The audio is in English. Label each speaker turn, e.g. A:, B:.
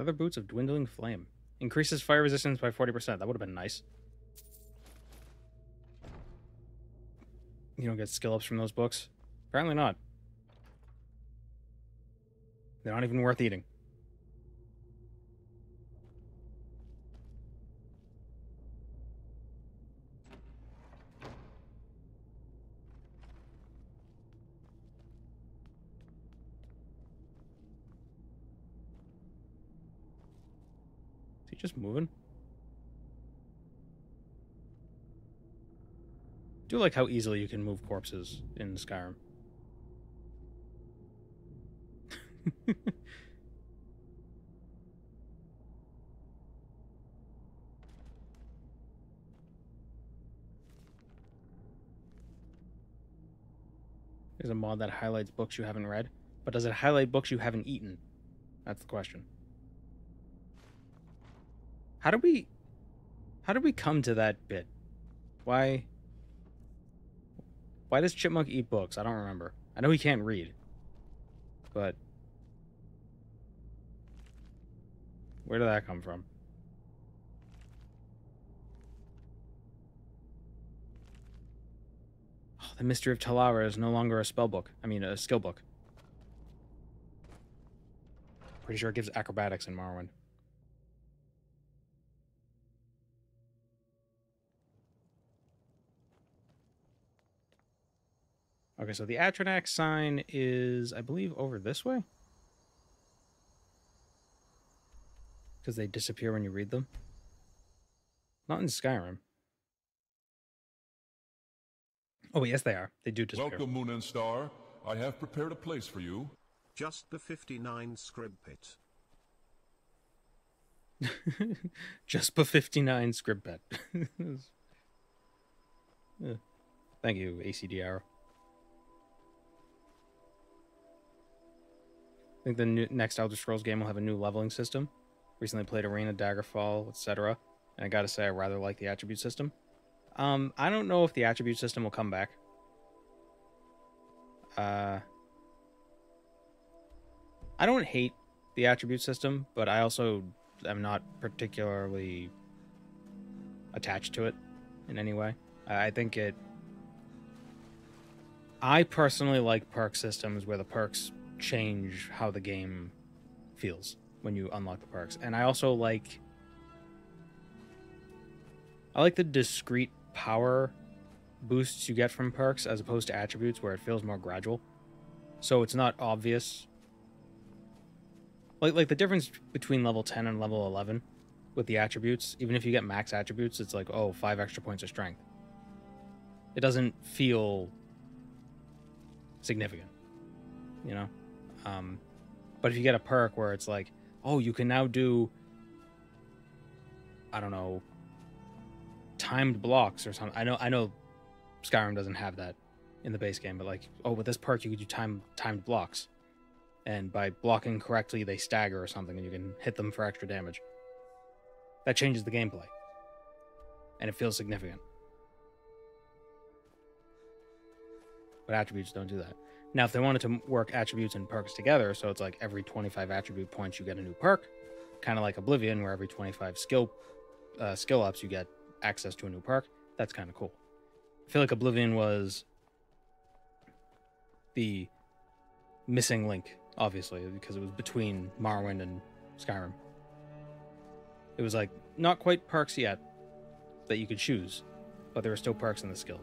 A: Leather boots of dwindling flame. Increases fire resistance by 40%. That would have been nice. You don't get skill ups from those books? Apparently not. They're not even worth eating. Is he just moving? I do like how easily you can move corpses in Skyrim. There's a mod that highlights books you haven't read, but does it highlight books you haven't eaten? That's the question. How did we come to that bit? Why does Chipmunk eat books? I don't remember. I know he can't read. But where did that come from? Oh, the Mystery of Talara is no longer a spell book. I mean, a skill book. Pretty sure it gives acrobatics in Morrowind. Okay, so the Atronax sign is, I believe, over this way? Because they disappear when you read them. Not in Skyrim. Oh, yes, they are. They do disappear.
B: Welcome, Moon and Star. I have prepared a place for you.
C: Just the 59 scrib pit.
A: Just the 59 scrib pet. Yeah. Thank you, ACDR. I think the next Elder Scrolls game will have a new leveling system. Recently played Arena, Daggerfall, etc. And I gotta say, I rather like the attribute system. I don't know if the attribute system will come back. I don't hate the attribute system, but I also am not particularly attached to it in any way. I think it... I personally like perk systems where the perks change how the game feels when you unlock the perks. And I also like... I like the discrete power boosts you get from perks as opposed to attributes where it feels more gradual. So it's not obvious. Like the difference between level 10 and level 11 with the attributes, even if you get max attributes, it's like, oh, 5 extra points of strength. It doesn't feel significant, you know? But if you get a perk where it's like, oh, you can now do, I don't know, timed blocks or something. I know Skyrim doesn't have that in the base game, but like, oh, with this perk you can do timed blocks. And by blocking correctly, they stagger or something, and you can hit them for extra damage. That changes the gameplay. And it feels significant. But attributes don't do that. Now, if they wanted to work attributes and perks together, so it's like every 25 attribute points you get a new perk, kind of like Oblivion, where every 25 skill ups you get access to a new perk, that's kind of cool. I feel like Oblivion was the missing link, obviously, because it was between Morrowind and Skyrim. It was like, not quite perks yet that you could choose, but there were still perks in the skills.